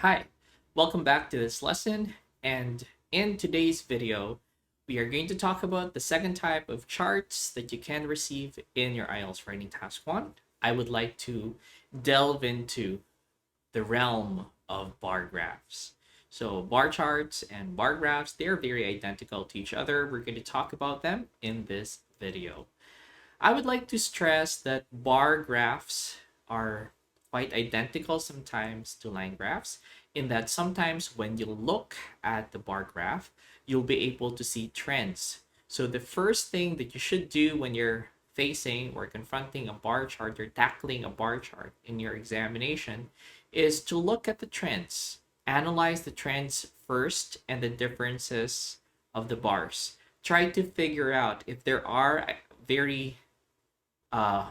Hi, welcome back to this lesson. And in today's video, we are going to talk about the second type of charts that you can receive in your IELTS Writing Task 1. I would like to delve into the realm of bar graphs. So bar charts and bar graphs, they're very identical to each other. We're going to talk about them in this video. I would like to stress that bar graphs are quite identical sometimes to line graphs, in that sometimes when you look at the bar graph, you'll be able to see trends. So the first thing that you should do when you're facing or confronting a bar chart or tackling a bar chart in your examination is to look at the trends. Analyze the trends first and the differences of the bars. Try to figure out if there are very uh,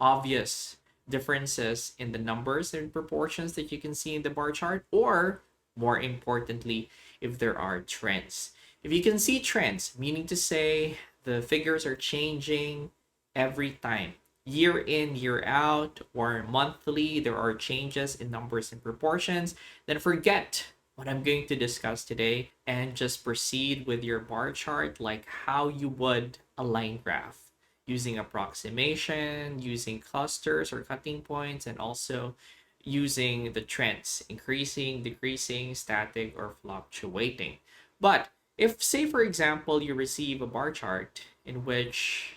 obvious differences in the numbers and proportions that you can see in the bar chart, or more importantly, if there are trends. If you can see trends, meaning to say the figures are changing every time, year in, year out, or monthly, there are changes in numbers and proportions, then forget what I'm going to discuss today and just proceed with your bar chart like how you would a line graph, using approximation, using clusters or cutting points, and also using the trends, increasing, decreasing, static, or fluctuating. But if, say, for example, you receive a bar chart in which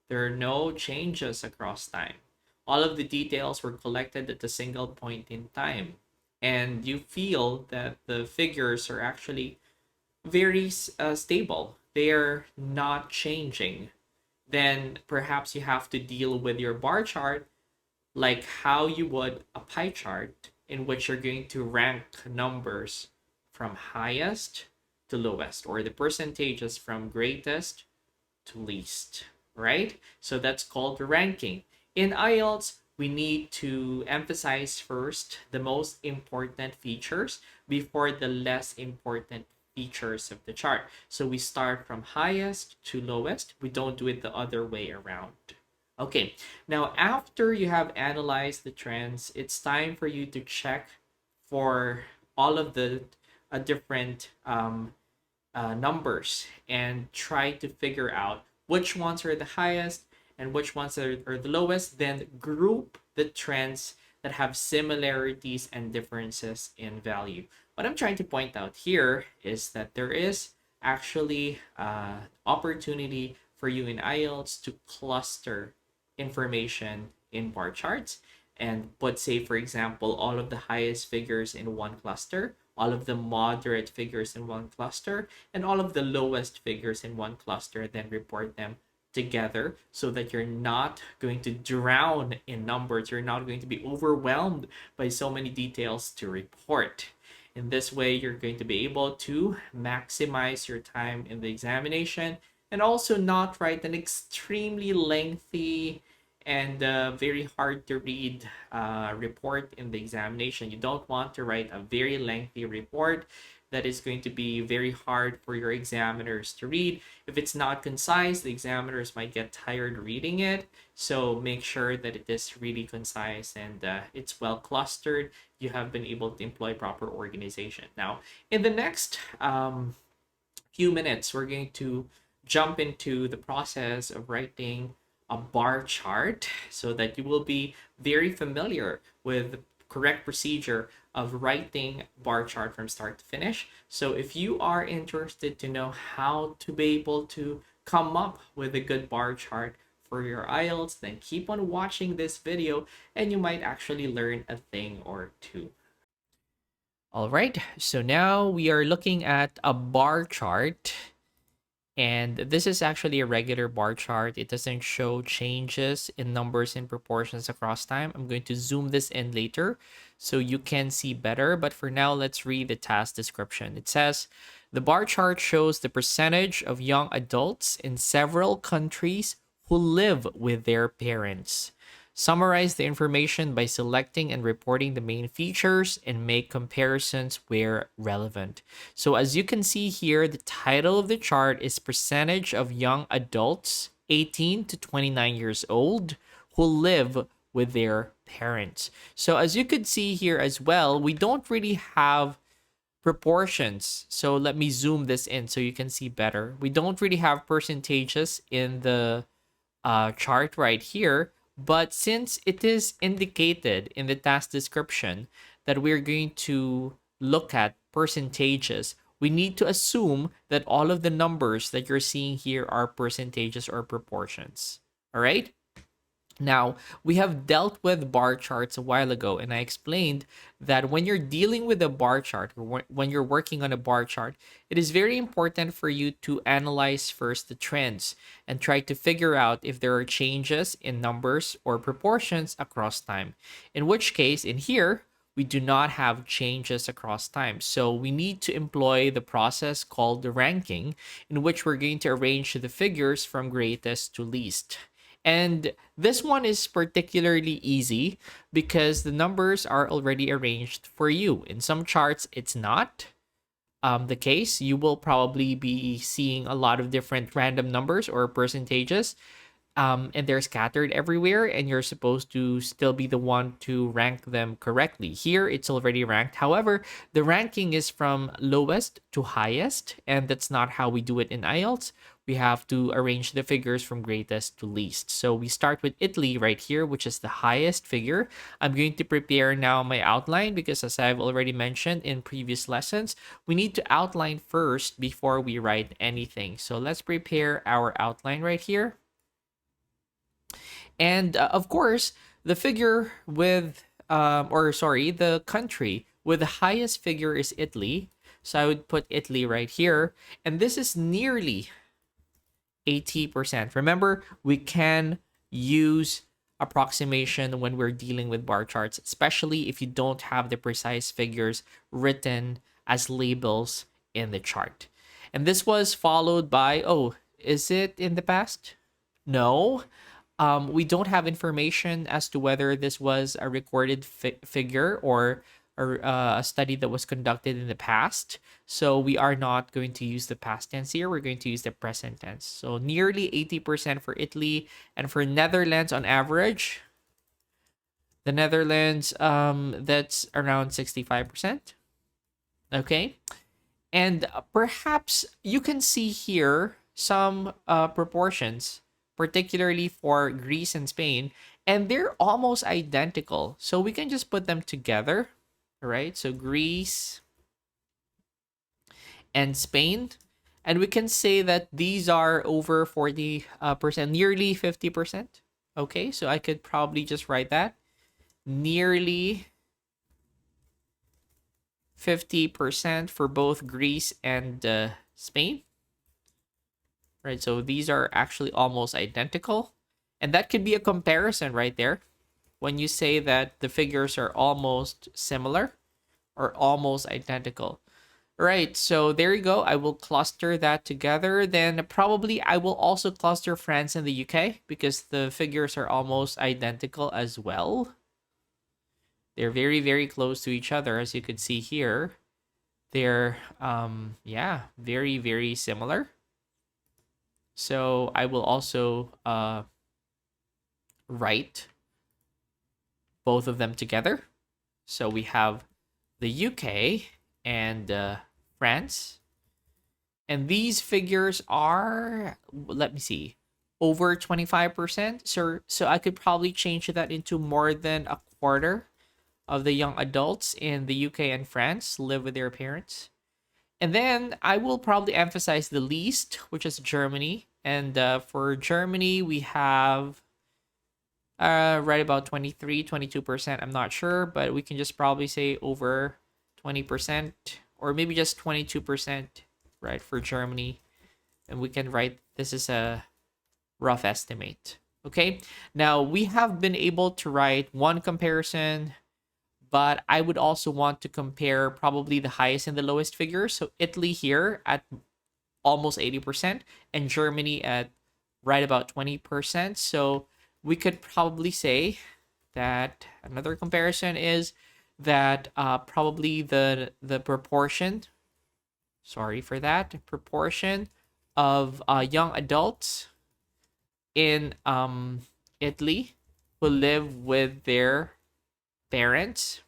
there are no changes across time, all of the details were collected at a single point in time, and you feel that the figures are actually very stable, they are not changing, then perhaps you have to deal with your bar chart like how you would a pie chart, in which you're going to rank numbers from highest to lowest, or the percentages from greatest to least, right? So that's called ranking. In IELTS, we need to emphasize first the most important features before the less important features of the chart. So we start from highest to lowest. We don't do it the other way around. Okay, now after you have analyzed the trends, it's time for you to check for all of the different numbers and try to figure out which ones are the highest and which ones are the lowest. Then group the trends that have similarities and differences in value. What I'm trying to point out here is that there is actually opportunity for you in IELTS to cluster information in bar charts and put, say, for example, all of the highest figures in one cluster, all of the moderate figures in one cluster, and all of the lowest figures in one cluster, then report them together so that you're not going to drown in numbers. You're not going to be overwhelmed by so many details to report. In this way, you're going to be able to maximize your time in the examination and also not write an extremely lengthy and very hard to read report in the examination. You don't want to write a very lengthy report that is going to be very hard for your examiners to read. If it's not concise, the examiners might get tired reading it. So make sure that it is really concise and it's well clustered. You have been able to employ proper organization. Now, in the next few minutes, we're going to jump into the process of writing a bar chart so that you will be very familiar with the correct procedure of writing bar chart from start to finish. So if you are interested to know how to be able to come up with a good bar chart for your IELTS, then keep on watching this video and you might actually learn a thing or two. All right, so now we are looking at a bar chart. And this is actually a regular bar chart. It doesn't show changes in numbers and proportions across time. I'm going to zoom this in later so you can see better. But for now, let's read the task description. It says, the bar chart shows the percentage of young adults in several countries who live with their parents. Summarize the information by selecting and reporting the main features and make comparisons where relevant. So as you can see here, the title of the chart is percentage of young adults 18 to 29 years old who live with their parents. So as you could see here as well, we don't really have proportions. So let me zoom this in so you can see better. We don't really have percentages in the chart right here, but since it is indicated in the task description that we're going to look at percentages, we need to assume that all of the numbers that you're seeing here are percentages or proportions. All right. Now, we have dealt with bar charts a while ago, and I explained that when you're dealing with a bar chart, or when you're working on a bar chart, it is very important for you to analyze first the trends and try to figure out if there are changes in numbers or proportions across time. In which case, in here, we do not have changes across time. So we need to employ the process called the ranking, in which we're going to arrange the figures from greatest to least. And this one is particularly easy because the numbers are already arranged for you. In some charts, it's not the case. You will probably be seeing a lot of different random numbers or percentages, and they're scattered everywhere, and you're supposed to still be the one to rank them correctly. Here, it's already ranked. However, the ranking is from lowest to highest, and that's not how we do it in IELTS. We have to arrange the figures from greatest to least. So we start with Italy right here, which is the highest figure. I'm going to prepare now my outline because, as I've already mentioned in previous lessons, we need to outline first before we write anything. So let's prepare our outline right here. And of course, the figure with, the country with the highest figure is Italy. So I would put Italy right here. And this is nearly 80%. Remember, we can use approximation when we're dealing with bar charts, especially if you don't have the precise figures written as labels in the chart. And this was followed by, oh, is it in the past? No. We don't have information as to whether this was a recorded figure or a study that was conducted in the past. So we are not going to use the past tense here. We're going to use the present tense. So nearly 80% for Italy, and for Netherlands on average, the Netherlands, that's around 65%. Okay. And perhaps you can see here some proportions, particularly for Greece and Spain, and they're almost identical. So we can just put them together, right? So Greece and Spain, and we can say that these are over 40%, nearly 50%. Okay, so I could probably just write that. Nearly 50% for both Greece and Spain. Right, so these are actually almost identical. And that could be a comparison right there. When you say that the figures are almost similar or almost identical. Right, so there you go. I will cluster that together. Then probably I will also cluster France and the UK because the figures are almost identical as well. They're very, very close to each other, as you could see here. They're, very, very similar. So I will also write both of them together. So we have the UK and France. And these figures are, let me see, over 25%. So I could probably change that into more than a quarter of the young adults in the UK and France live with their parents. And then I will probably emphasize the least, which is Germany. And for Germany, we have right about 22%. I'm not sure, but we can just probably say over 20%, or maybe just 22%, right, for Germany. And we can write this is a rough estimate. Okay, now we have been able to write one comparison, but I would also want to compare probably the highest and the lowest figures. So Italy here at almost 80% and Germany at right about 20%. So we could probably say that another comparison is that probably the proportion, sorry for that, proportion of young adults in Italy who live with their parents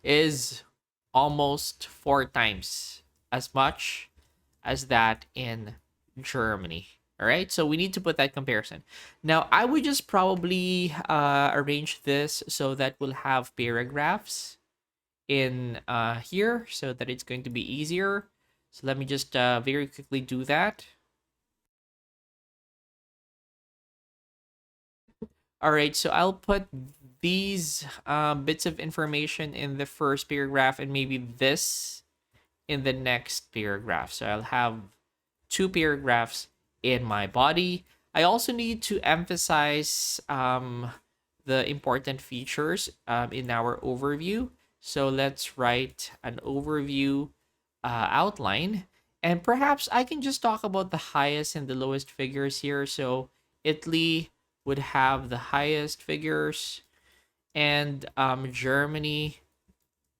is almost 4 times as much as that in Germany. All right, so we need to put that comparison. Now, I would just probably arrange this so that we'll have paragraphs in here so that it's going to be easier. So let me just very quickly do that. All right, so I'll put these bits of information in the first paragraph and maybe this in the next paragraph. So I'll have 2 paragraphs in my body. I also need to emphasize the important features in our overview. So let's write an overview outline. And perhaps I can just talk about the highest and the lowest figures here. So Italy would have the highest figures and Germany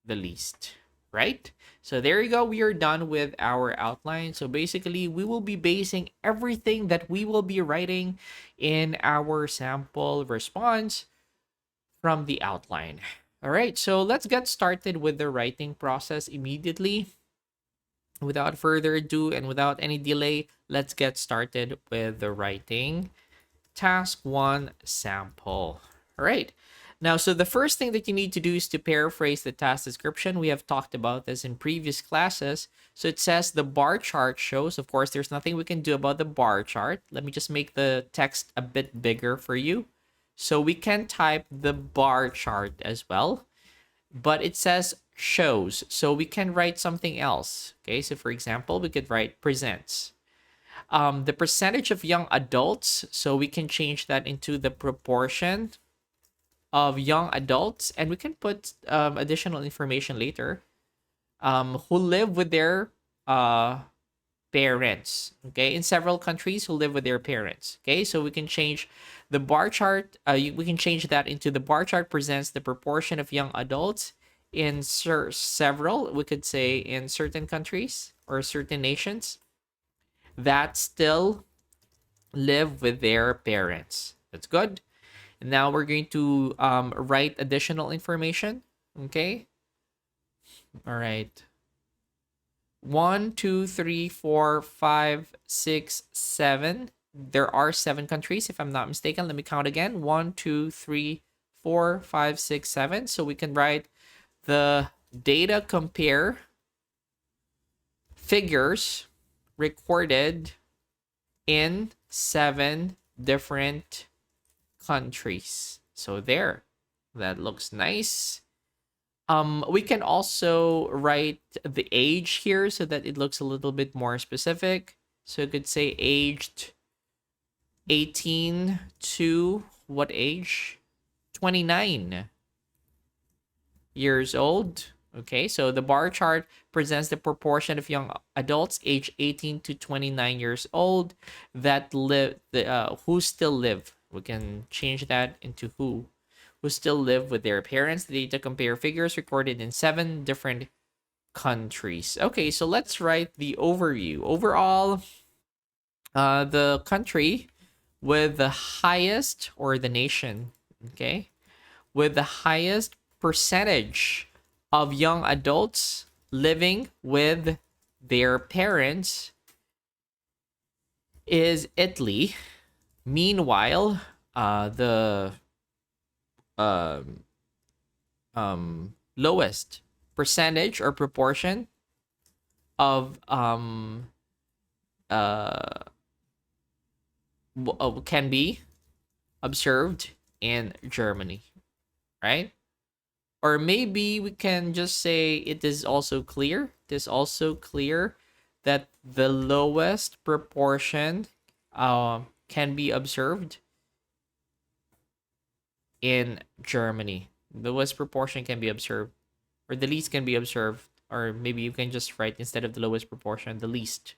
the least, right? So there you go. We are done with our outline. So basically, we will be basing everything that we will be writing in our sample response from the outline. All right, so let's get started with the writing process immediately. Without further ado and without any delay, let's get started with the writing. Task 1 sample. All right. Now, so the first thing that you need to do is to paraphrase the task description. We have talked about this in previous classes. So it says the bar chart shows, of course, there's nothing we can do about the bar chart. Let me just make the text a bit bigger for you. So we can type the bar chart as well, but it says shows. So we can write something else. Okay, so for example, we could write presents. The percentage of young adults, so we can change that into the proportion of young adults, and we can put additional information later, who live with their parents. Okay, in several countries, who live with their parents. Okay, so we can change the bar chart. We can change that into the bar chart presents the proportion of young adults in several. We could say in certain countries or certain nations that still live with their parents. That's good. And now we're going to write additional information. Okay. All right. 1, 2, 3, 4, 5, 6, 7. There are 7 countries, if I'm not mistaken. Let me count again. 1, 2, 3, 4, 5, 6, 7. So we can write the data compare figures recorded in 7 different countries. So there, that looks nice. We can also write the age here so that it looks a little bit more specific. So you could say aged 18 to what age? 29 years old. Okay, so the bar chart presents the proportion of young adults aged 18 to 29 years old that live, who still live. We can change that into who still live with their parents. The data compare figures recorded in 7 different countries. Okay, so let's write the overview. Overall, the country with the highest, or the nation, okay, with the highest percentage of young adults living with their parents is Italy. Meanwhile, the lowest percentage or proportion of can be observed in Germany, right? Or maybe we can just say it is also clear. It is also clear that the lowest proportion can be observed in Germany. The lowest proportion can be observed, or the least can be observed, or maybe you can just write instead of the lowest proportion, the least.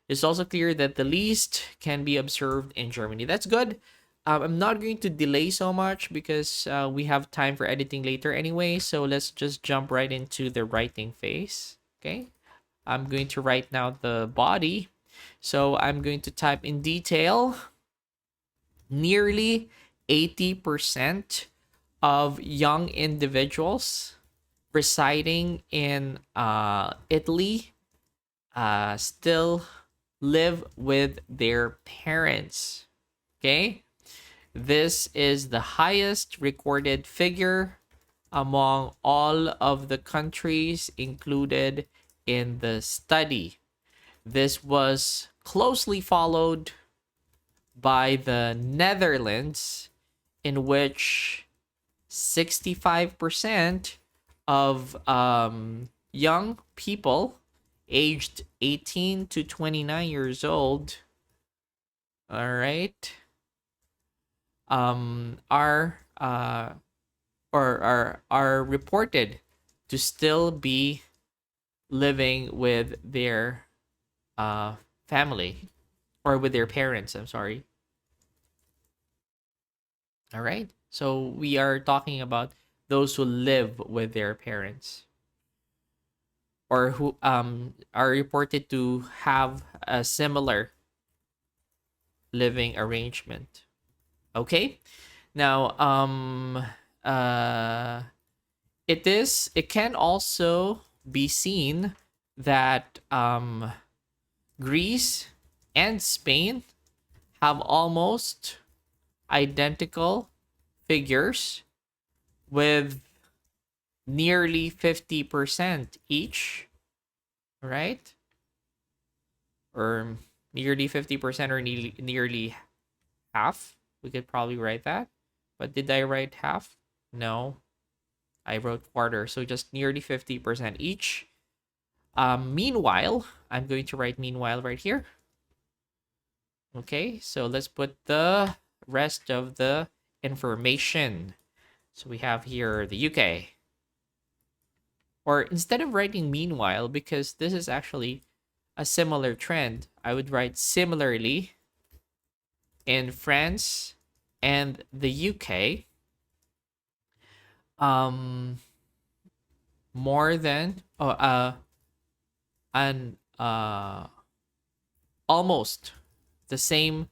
It's also clear that the least can be observed in Germany. That's good. I'm not going to delay so much because we have time for editing later anyway. So let's just jump right into the writing phase. Okay. I'm going to write now the body. So I'm going to type in detail. Nearly 80% of young individuals residing in Italy still live with their parents. Okay? This is the highest recorded figure among all of the countries included in the study. This was closely followed by the Netherlands, in which 65% of young people aged 18 to 29 years old, all right, are are reported to still be living with their uh family, or with their parents, I'm sorry. All right, so we are talking about those who live with their parents, or who are reported to have a similar living arrangement. Okay, now uh it can also be seen that Greece and Spain have almost identical figures, with nearly 50% each, right? Or nearly 50%, or nearly half. We could probably write that. But did I write half? No, I wrote quarter. So just nearly 50% each. Meanwhile, I'm going to write meanwhile right here. Okay, so let's put the rest of the information. So we have here the UK. Or instead of writing meanwhile, because this is actually a similar trend, I would write similarly in France and the UK. Um, more than and almost the same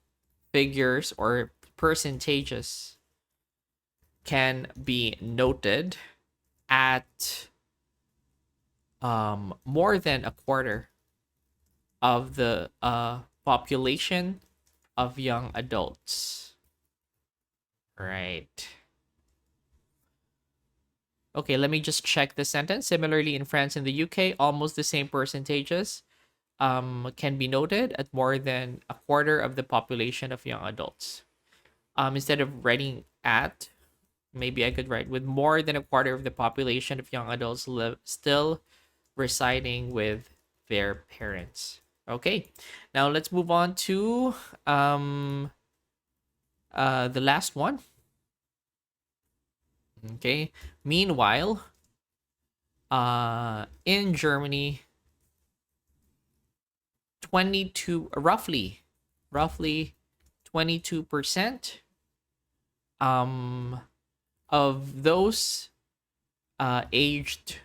figures or percentages can be noted at more than a quarter of the population of young adults. Right. Okay, let me just check the sentence. Similarly, in France and the UK, almost the same percentages can be noted at more than a quarter of the population of young adults. Instead of writing at, maybe I could write with more than a quarter of the population of young adults still residing with their parents. Okay, now let's move on to the last one. Okay, meanwhile, in Germany, 22 roughly 22% of those aged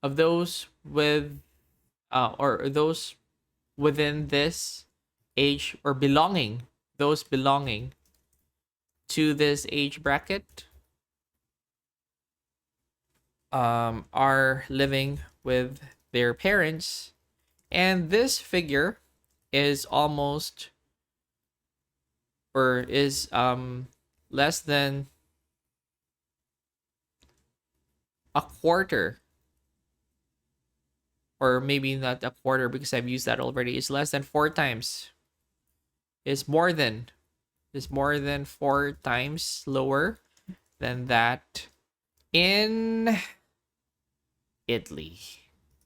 of those with or those within this age, or belonging those belonging to this age bracket, are living with their parents, and this figure is almost, or is less than a quarter, or maybe not a quarter because I've used that already, is less than four times, is more than more than four times lower than that in Italy,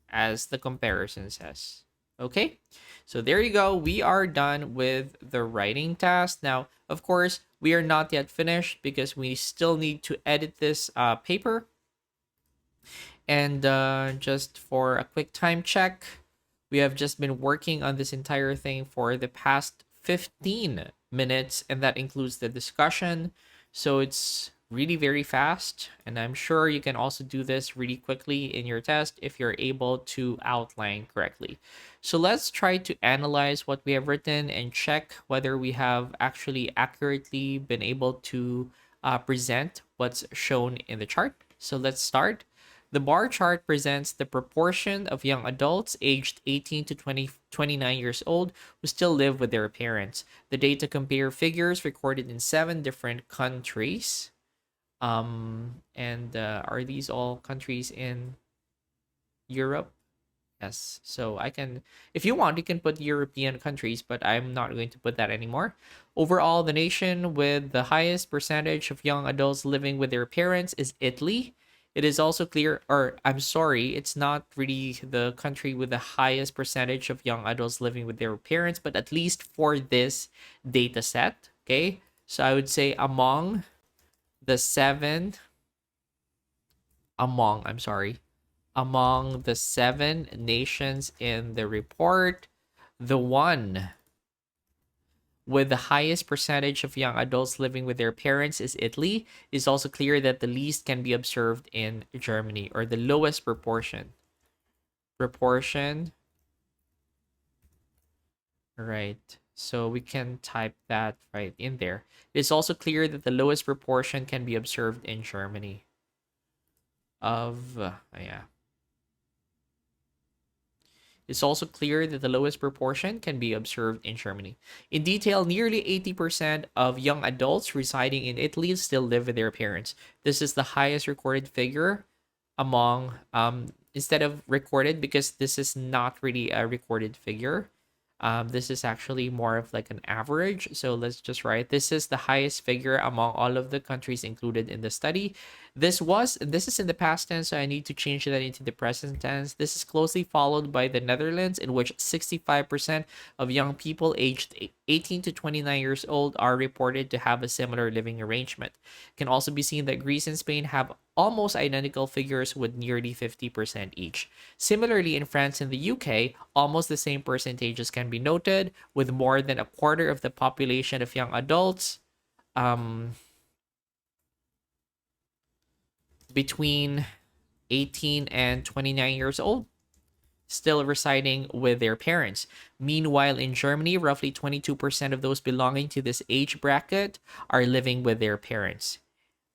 as the comparison says. Okay, so there you go. We are done with the writing task. Now, of course, we are not yet finished because we still need to edit this paper. And just for a quick time check, we have just been working on this entire thing for the past 15 minutes, and that includes the discussion. So it's really very fast. And I'm sure you can also do this really quickly in your test if you're able to outline correctly. So let's try to analyze what we have written and check whether we have actually accurately been able to present what's shown in the chart. So let's start. The bar chart presents the proportion of young adults aged 18 to 29 years old who still live with their parents. The data compare figures recorded in 7 different countries. And are these all countries in Europe? Yes. So I can, if you want, you can put European countries, but I'm not going to put that anymore. Overall, the nation with the highest percentage of young adults living with their parents is Italy. It is also clear, or I'm sorry, it's not really the country with the highest percentage of young adults living with their parents, but at least for this data set. Okay. So I would say the seven, I'm sorry, among the 7 nations in the report, the one with the highest percentage of young adults living with their parents is Italy. It is also clear that the least can be observed in Germany, or the lowest proportion, right? So we can type that right in there. It is also clear that the lowest proportion can be observed in Germany of yeah. It's also clear that the lowest proportion can be observed in Germany. In detail, nearly 80% of young adults residing in Italy still live with their parents. This is the highest recorded figure among, instead of recorded, because this is not really a recorded figure. This is actually more of like an average. So let's just write this is the highest figure among all of the countries included in the study. This is in the past tense, so I need to change that into the present tense. This is closely followed by the Netherlands, in which 65% of young people aged 18 to 29 years old are reported to have a similar living arrangement. It can also be seen that Greece and Spain have almost identical figures with nearly 50% each. Similarly, in France and the UK, almost the same percentages can be noted, with more than a quarter of the population of young adults um, between 18 and 29 years old still residing with their parents. Meanwhile, in Germany, roughly 22% of those belonging to this age bracket are living with their parents.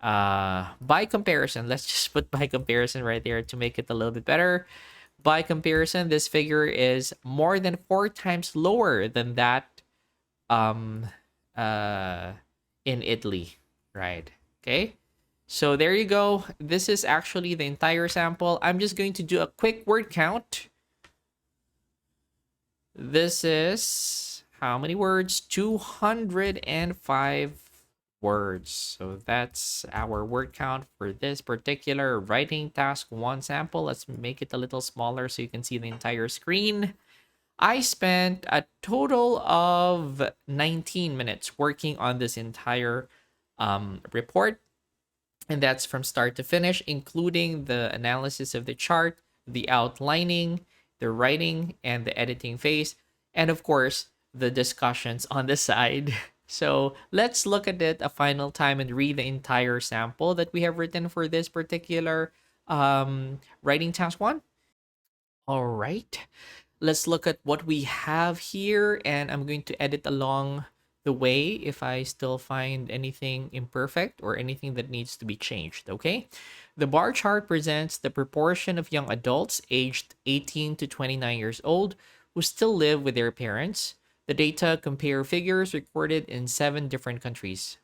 By comparison, let's just put by comparison right there to make it a little bit better. By comparison, this figure is more than 4 times lower than that um uh in Italy, right? Okay. So there you go. This is actually the entire sample. I'm just going to do a quick word count. This is how many words? 205 words. So that's our word count for this particular writing task 1 sample. Let's make it a little smaller so you can see the entire screen. I spent a total of 19 minutes working on this entire report. And that's from start to finish, including the analysis of the chart, the outlining, the writing, and the editing phase. And of course, the discussions on the side. So let's look at it a final time and read the entire sample that we have written for this particular writing task 1. All right. Let's look at what we have here, and I'm going to edit along the way if I still find anything imperfect or anything that needs to be changed. Okay. The bar chart presents the proportion of young adults aged 18 to 29 years old who still live with their parents. The data compare figures recorded in 7 different countries.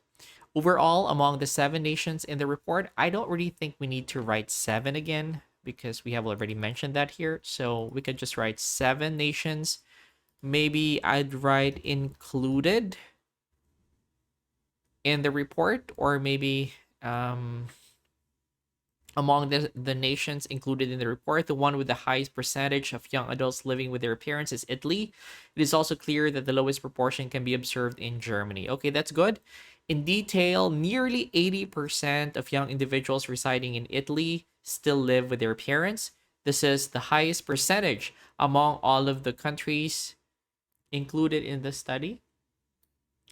Overall, among the 7 nations in the report, I don't really think we need to write 7 again because we have already mentioned that here. So we could just write 7 nations. Maybe I'd write included in the report, or maybe among the nations included in the report, the one with the highest percentage of young adults living with their parents is Italy. It is also clear that the lowest proportion can be observed in Germany. Okay, that's good. In detail, nearly 80% of young individuals residing in Italy still live with their parents. This is the highest percentage among all of the countries included in the study.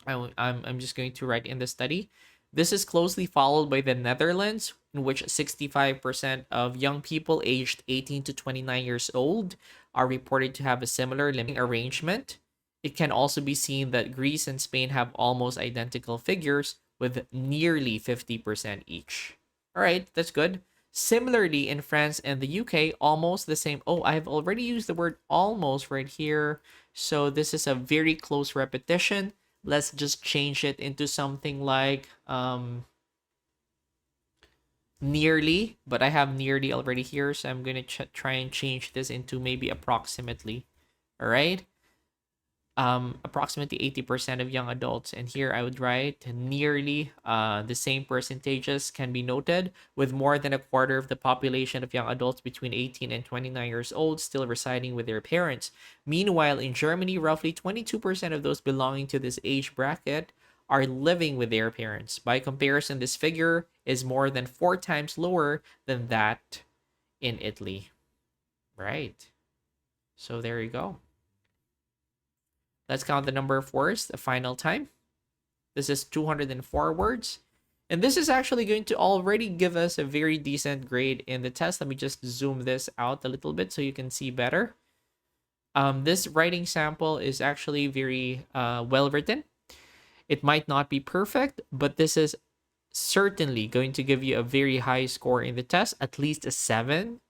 I'm just going to write in the study. This is closely followed by the Netherlands, in which 65% of young people aged 18 to 29 years old are reported to have a similar limiting arrangement. It can also be seen that Greece and Spain have almost identical figures with nearly 50% each. All right, that's good. Similarly, in France and the UK, almost the same. Oh, I've already used the word almost right here. So this is a very close repetition. Let's just change it into something like nearly, but I have nearly already here. So I'm going to try and change this into maybe approximately. All right. Approximately 80% of young adults, and here I would write nearly the same percentages can be noted, with more than a quarter of the population of young adults between 18 and 29 years old still residing with their parents. Meanwhile, in Germany, roughly 22% of those belonging to this age bracket are living with their parents. By comparison, this figure is more than 4 times lower than that in Italy. Right. So there you go. Let's count the number of words the final time. This is 204 words. And this is actually going to already give us a very decent grade in the test. Let me just zoom this out a little bit so you can see better. This writing sample is actually very well written. It might not be perfect, but this is certainly going to give you a very high score in the test, at least a 7.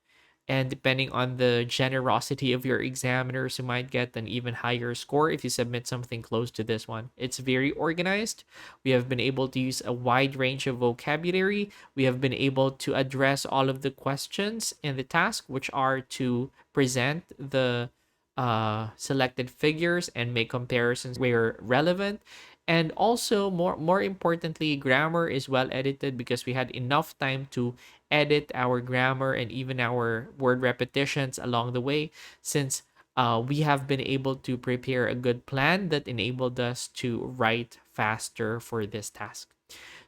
And depending on the generosity of your examiners, you might get an even higher score if you submit something close to this one. It's very organized. We have been able to use a wide range of vocabulary. We have been able to address all of the questions in the task, which are to present the selected figures and make comparisons where relevant. And also, more importantly, grammar is well edited because we had enough time to edit our grammar and even our word repetitions along the way, since we have been able to prepare a good plan that enabled us to write faster for this task.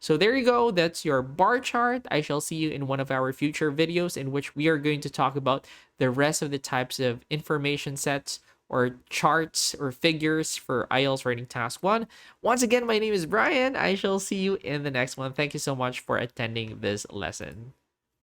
So there you go. That's your bar chart. I shall see you in one of our future videos in which we are going to talk about the rest of the types of information sets or charts or figures for IELTS Writing Task 1. Once again, my name is Brian. I shall see you in the next one. Thank you so much for attending this lesson.